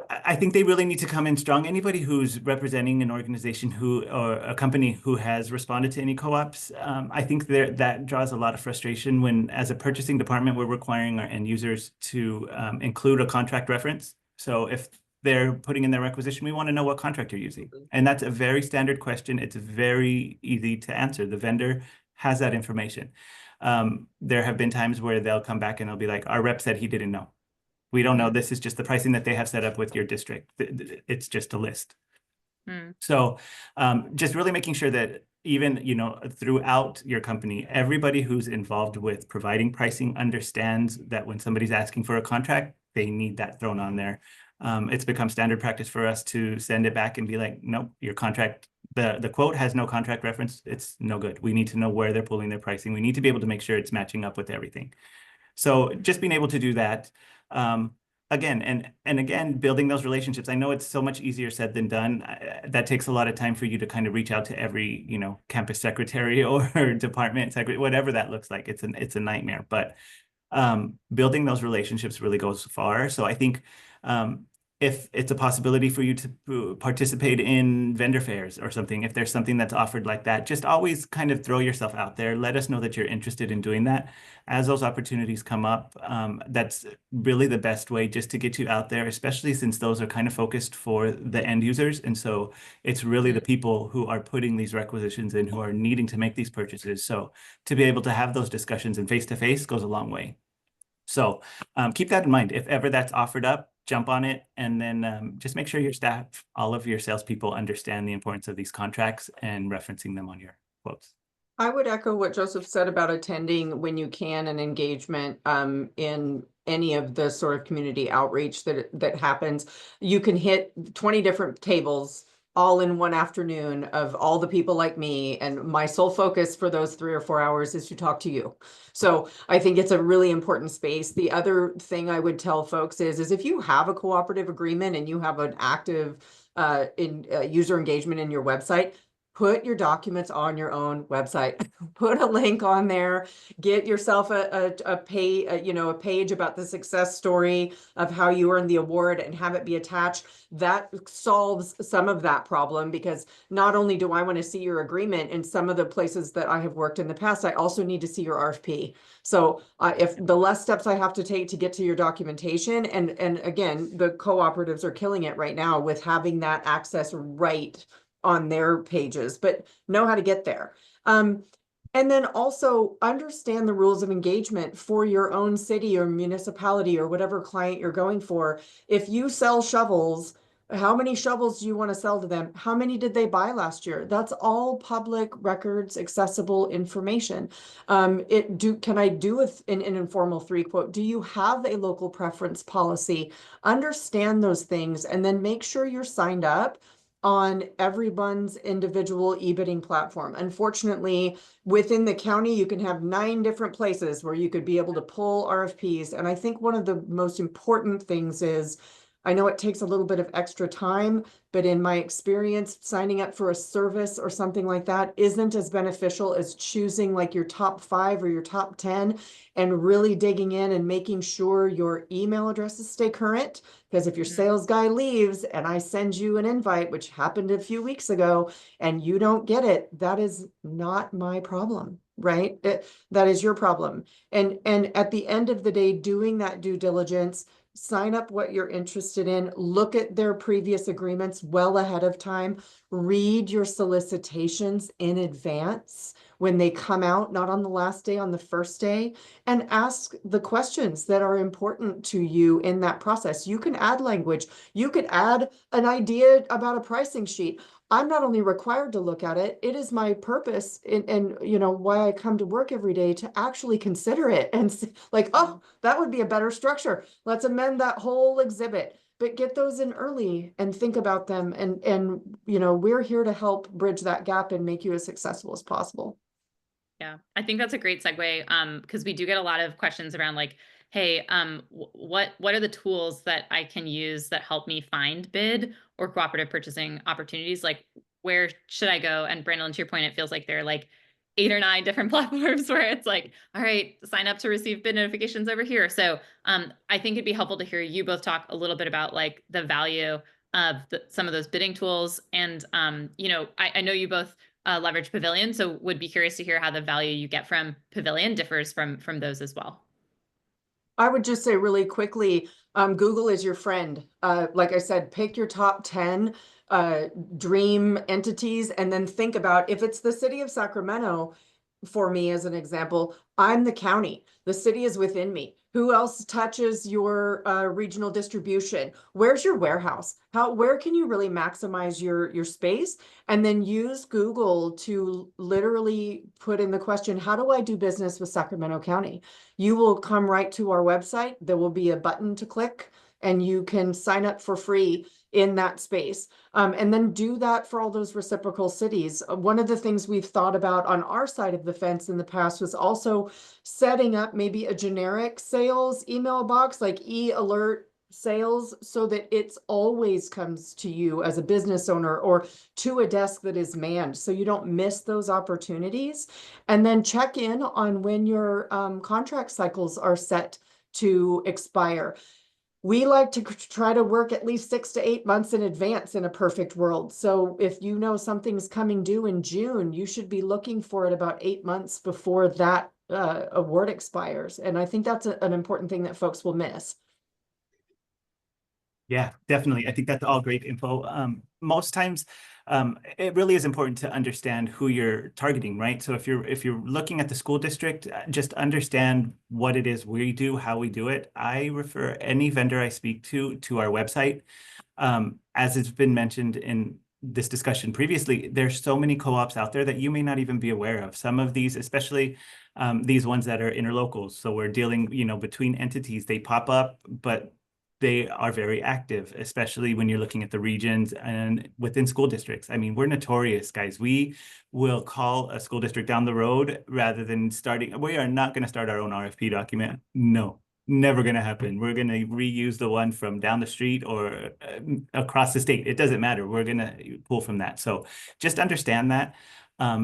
I think they really need to come in strong. Anybody who's representing an organization or a company who has responded to any co-ops, I think that draws a lot of frustration when, as a purchasing department, we're requiring our end users to include a contract reference. So if they're putting in their requisition, we want to know what contract you're using. And that's a very standard question. It's very easy to answer. The vendor has that information. There have been times where they'll come back and they'll be like, our rep said he didn't know. We don't know. This is just the pricing that they have set up with your district. It's just a list. So just really making sure that even, throughout your company, everybody who's involved with providing pricing understands that when somebody's asking for a contract, they need that thrown on there. It's become standard practice for us to send it back and be like, nope, your contract, the quote has no contract reference. It's no good. We need to know where they're pulling their pricing. We need to be able to make sure it's matching up with everything. So just being able to do that, again, and again, building those relationships. I know it's so much easier said than done. That takes a lot of time for you to kind of reach out to every, campus secretary or department secretary, whatever that looks like. It's a nightmare, but building those relationships really goes far. So I think if it's a possibility for you to participate in vendor fairs or something, if there's something that's offered like that, just always kind of throw yourself out there. Let us know that you're interested in doing that. As those opportunities come up, that's really the best way just to get you out there, especially since those are kind of focused for the end users. And so it's really the people who are putting these requisitions in, who are needing to make these purchases. So to be able to have those discussions and face-to-face goes a long way. So keep that in mind. If ever that's offered up, jump on it, and then just make sure your staff, all of your salespeople, understand the importance of these contracts and referencing them on your quotes. I would echo what Joseph said about attending when you can, and engagement in any of the sort of community outreach that happens. You can hit 20 different tables all in one afternoon of all the people like me, and my sole focus for those 3 or 4 hours is to talk to you. So I think it's a really important space. The other thing I would tell folks is if you have a cooperative agreement and you have an active user engagement in your website, put your documents on your own website. Put a link on there. Get yourself a page about the success story of how you earned the award and have it be attached. That solves some of that problem, because not only do I want to see your agreement in some of the places that I have worked in the past, I also need to see your RFP. So if the less steps I have to take to get to your documentation, and again, the cooperatives are killing it right now with having that access right on their pages, but know how to get there. And then also understand the rules of engagement for your own city or municipality or whatever client you're going for. If you sell shovels, How many shovels do you want to sell to them? How many did they buy last year? That's all public records, accessible information. Can I do an informal 3-quote? Do you have a local preference policy? Understand those things and then make sure you're signed up on everyone's individual e-bidding platform. Unfortunately, within the county, you can have 9 different places where you could be able to pull RFPs. And I think one of the most important things is, I know it takes a little bit of extra time, but in my experience, signing up for a service or something like that isn't as beneficial as choosing like your top 5 or your top 10 and really digging in and making sure your email addresses stay current. Because if your sales guy leaves and I send you an invite, which happened a few weeks ago, and you don't get it, that is not my problem, right? That is your problem. And at the end of the day, doing that due diligence, sign up what you're interested in, look at their previous agreements well ahead of time, read your solicitations in advance when they come out, not on the last day, on the first day, and ask the questions that are important to you in that process. You can add language. You could add an idea about a pricing sheet. I'm not only required to look at it, it is my purpose and why I come to work every day to actually consider it and like, oh, that would be a better structure. Let's amend that whole exhibit. But get those in early and think about them. And we're here to help bridge that gap and make you as successful as possible. Yeah, I think that's a great segue, because we do get a lot of questions around like, hey, what are the tools that I can use that help me find bid or cooperative purchasing opportunities? Like, where should I go? And Brandon, to your point, it feels like there are like 8 or 9 different platforms where it's like, all right, sign up to receive bid notifications over here. So I think it'd be helpful to hear you both talk a little bit about like the value of some of those bidding tools. And I know you both leverage Pavilion. So would be curious to hear how the value you get from Pavilion differs from those as well. I would just say really quickly, Google is your friend. Like I said, pick your top 10 dream entities and then think about if it's the city of Sacramento, for me as an example, I'm the county. The city is within me. Who else touches your regional distribution? Where's your warehouse? Where can you really maximize your space? And then use Google to literally put in the question, how do I do business with Sacramento County? You will come right to our website. There will be a button to click and you can sign up for free in that space. And then do that for all those reciprocal cities. One of the things we've thought about on our side of the fence in the past was also setting up maybe a generic sales email box like e-alert sales so that it's always comes to you as a business owner or to a desk that is manned so you don't miss those opportunities. And then check in on when your contract cycles are set to expire. We like to try to work at least 6 to 8 months in advance in a perfect world. So if you know something's coming due in June, you should be looking for it about 8 months before that award expires. And I think that's an important thing that folks will miss. Yeah, definitely. I think that's all great info. Most times, it really is important to understand who you're targeting, right? So if you're looking at the school district, just understand what it is we do, how we do it. I refer any vendor I speak to our website. As it's been mentioned in this discussion previously, there's so many co-ops out there that you may not even be aware of. Some of these, especially these ones that are interlocals. So we're dealing, between entities, they pop up, but they are very active, especially when you're looking at the regions and within school districts. I mean, we're notorious, guys. We will call a school district down the road rather than we are not going to start our own RFP document. No, never going to happen. We're going to reuse the one from down the street or across the state. It doesn't matter. We're going to pull from that. So just understand that.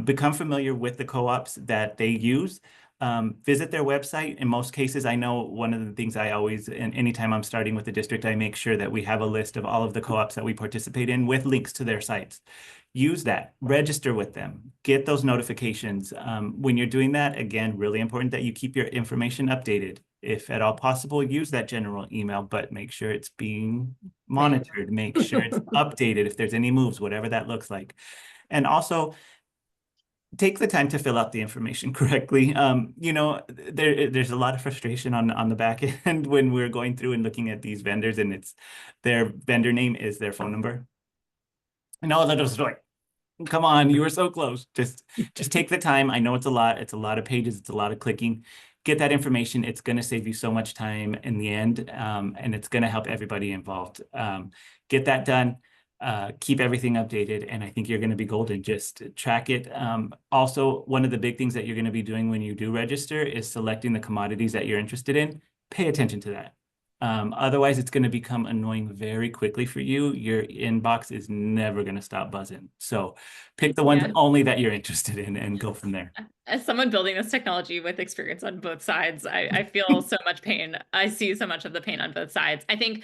Become familiar with the co-ops that they use. Visit their website. In most cases, I know one of the things I always, and anytime I'm starting with the district, I make sure that we have a list of all of the co-ops that we participate in with links to their sites. Use that, register with them, get those notifications. When you're doing that, again, really important that you keep your information updated. If at all possible, use that general email, but make sure it's being monitored, make sure it's updated if there's any moves, whatever that looks like. And also, take the time to fill out the information correctly. You know, there's a lot of frustration on the back end when we're going through and looking at these vendors, and it's their vendor name is their phone number. And all of those are like, come on, you were so close. Just take the time. I know it's a lot. It's a lot of pages. It's a lot of clicking. Get that information. It's going to save you so much time in the end, and it's going to help everybody involved. Get that done. Keep everything updated, and I think you're going to be golden. Just track it. Also, one of the big things that you're going to be doing when you do register is selecting the commodities that you're interested in. Pay attention to that. Otherwise, it's going to become annoying very quickly for you. Your inbox is never going to stop buzzing. So pick the ones only that you're interested in and go from there. As someone building this technology with experience on both sides, I feel so much pain. I see so much of the pain on both sides. I think,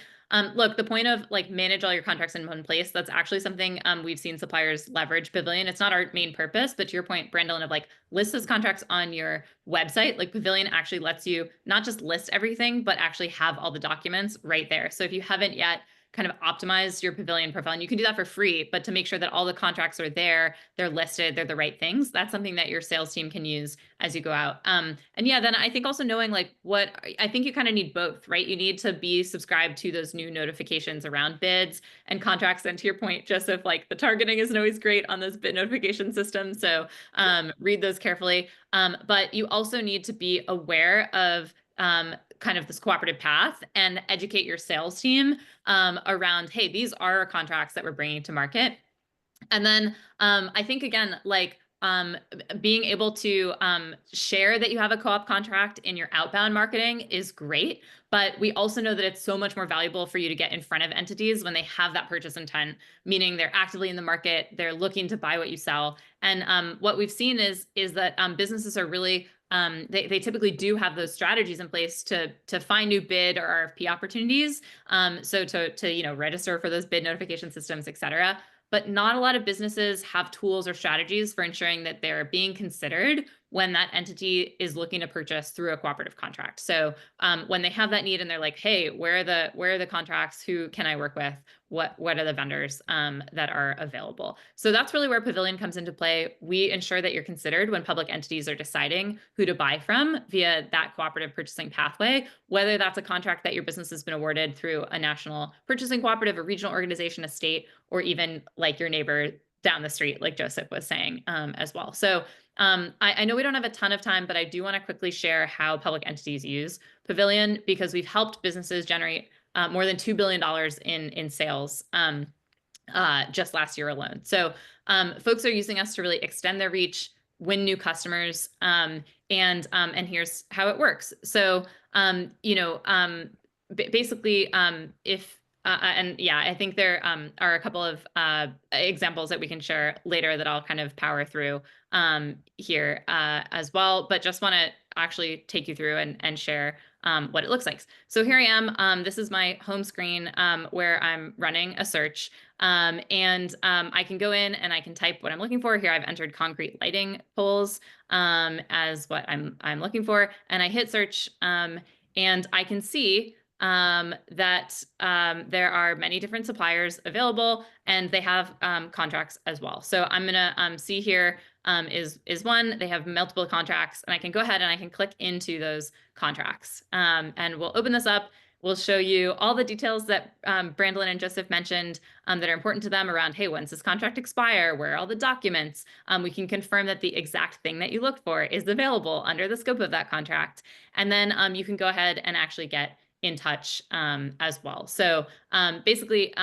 look, the point of like manage all your contracts in one place, that's actually something we've seen suppliers leverage Pavilion. It's not our main purpose, but to your point, Brandon, of like list those contracts on your website. Like Pavilion actually lets you not just list everything, but actually have all the documents right there. So if you haven't yet kind of optimize your Pavilion profile, and you can do that for free, but to make sure that all the contracts are there, they're listed, they're the right things, that's something that your sales team can use as you go out. And yeah, then I think also knowing like I think you kind of need both, right? You need to be subscribed to those new notifications around bids and contracts. And to your point, Joseph, like the targeting isn't always great on those bid notification systems. So read those carefully. But you also need to be aware of kind of this cooperative path and educate your sales team around, hey, these are contracts that we're bringing to market. And then I think, again, like being able to share that you have a co-op contract in your outbound marketing is great, but we also know that it's so much more valuable for you to get in front of entities when they have that purchase intent, meaning they're actively in the market, they're looking to buy what you sell. And what we've seen is that businesses are really they typically do have those strategies in place to find new bid or RFP opportunities. So to register for those bid notification systems, et cetera. But not a lot of businesses have tools or strategies for ensuring that they're being considered when that entity is looking to purchase through a cooperative contract. So when they have that need and they're like, hey, where are the contracts? Who can I work with? What are the vendors that are available? So that's really where Pavilion comes into play. We ensure that you're considered when public entities are deciding who to buy from via that cooperative purchasing pathway, whether that's a contract that your business has been awarded through a national purchasing cooperative, a regional organization, a state, or even like your neighbor down the street, like Joseph was saying as well. So I know we don't have a ton of time, but I do want to quickly share how public entities use Pavilion, because we've helped businesses generate more than $2 billion in sales just last year alone. So folks are using us to really extend their reach, win new customers, and here's how it works. So basically, if and yeah, I think there are a couple of examples that we can share later that I'll kind of power through here as well, but just want to actually take you through and share what it looks like. So here I am. This is my home screen where I'm running a search. I can go in and I can type what I'm looking for. Here I've entered concrete lighting poles as what I'm looking for. And I hit search and I can see that there are many different suppliers available and they have contracts as well. So I'm gonna see here is one, they have multiple contracts, and I can go ahead and I can click into those contracts. And we'll open this up. We'll show you all the details that Brandon and Joseph mentioned that are important to them around, hey, when's this contract expire? Where are all the documents? We can confirm that the exact thing that you looked for is available under the scope of that contract. And then you can go ahead and actually get in touch as well. So basically,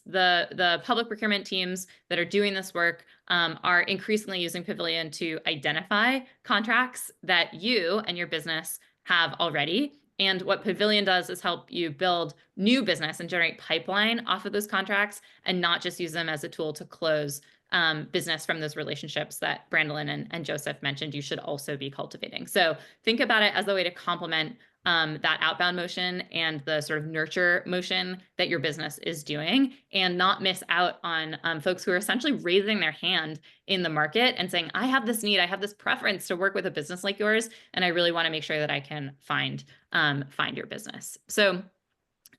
the public procurement teams that are doing this work are increasingly using Pavilion to identify contracts that you and your business have already. And what Pavilion does is help you build new business and generate pipeline off of those contracts, and not just use them as a tool to close business from those relationships that Brandon and Joseph mentioned you should also be cultivating. So think about it as a way to complement that outbound motion and the sort of nurture motion that your business is doing, and not miss out on folks who are essentially raising their hand in the market and saying, I have this need, I have this preference to work with a business like yours, and I really want to make sure that I can find your business. So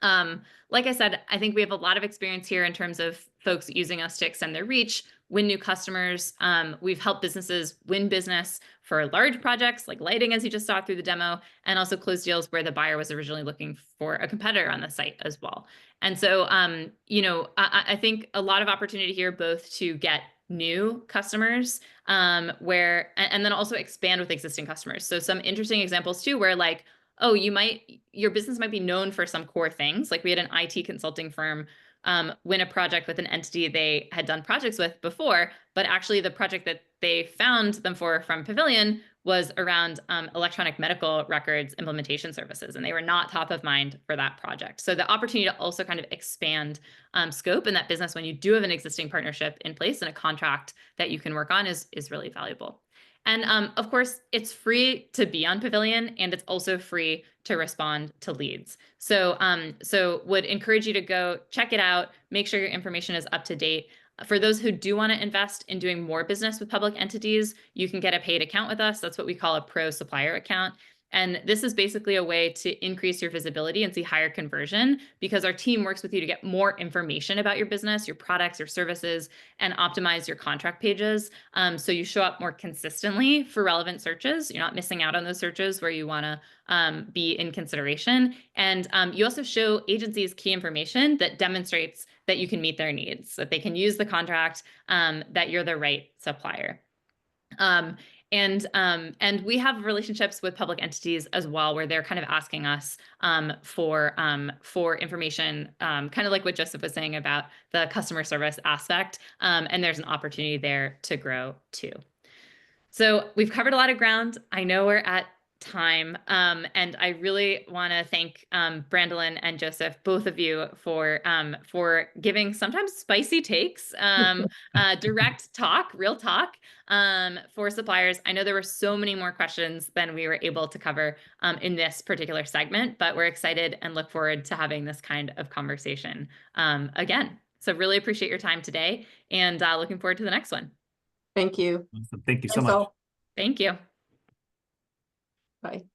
like I said, I think we have a lot of experience here in terms of folks using us to extend their reach, win new customers. We've helped businesses win business for large projects like lighting, as you just saw through the demo, and also close deals where the buyer was originally looking for a competitor on the site as well. And so, you know, I think a lot of opportunity here, both to get new customers, and then also expand with existing customers. So some interesting examples too, where like, oh, your business might be known for some core things. Like we had an IT consulting firm win a project with an entity they had done projects with before, but actually the project that they found them for from Pavilion was around electronic medical records implementation services, and they were not top of mind for that project. So the opportunity to also kind of expand scope in that business when you do have an existing partnership in place and a contract that you can work on is really valuable. And of course, it's free to be on Pavilion, and it's also free to respond to leads. So, would encourage you to go check it out, make sure your information is up to date. For those who do want to invest in doing more business with public entities, you can get a paid account with us. That's what we call a pro supplier account. And this is basically a way to increase your visibility and see higher conversion, because our team works with you to get more information about your business, your products, your services, and optimize your contract pages. So you show up more consistently for relevant searches. You're not missing out on those searches where you want to be in consideration. And you also show agencies key information that demonstrates that you can meet their needs, that they can use the contract, that you're the right supplier. And we have relationships with public entities as well, where they're kind of asking us for information, kind of like what Joseph was saying about the customer service aspect. And there's an opportunity there to grow too. So we've covered a lot of ground. I know we're at time, and I really want to thank Brandolyn and Joseph, both of you, for giving sometimes spicy takes, direct talk, real talk, for suppliers. I know there were so many more questions than we were able to cover in this particular segment, but we're excited and look forward to having this kind of conversation again. So really appreciate your time today, and looking forward to the next one. Thank you. Awesome. Thank you so Thanks much. all. Thank you. Bye.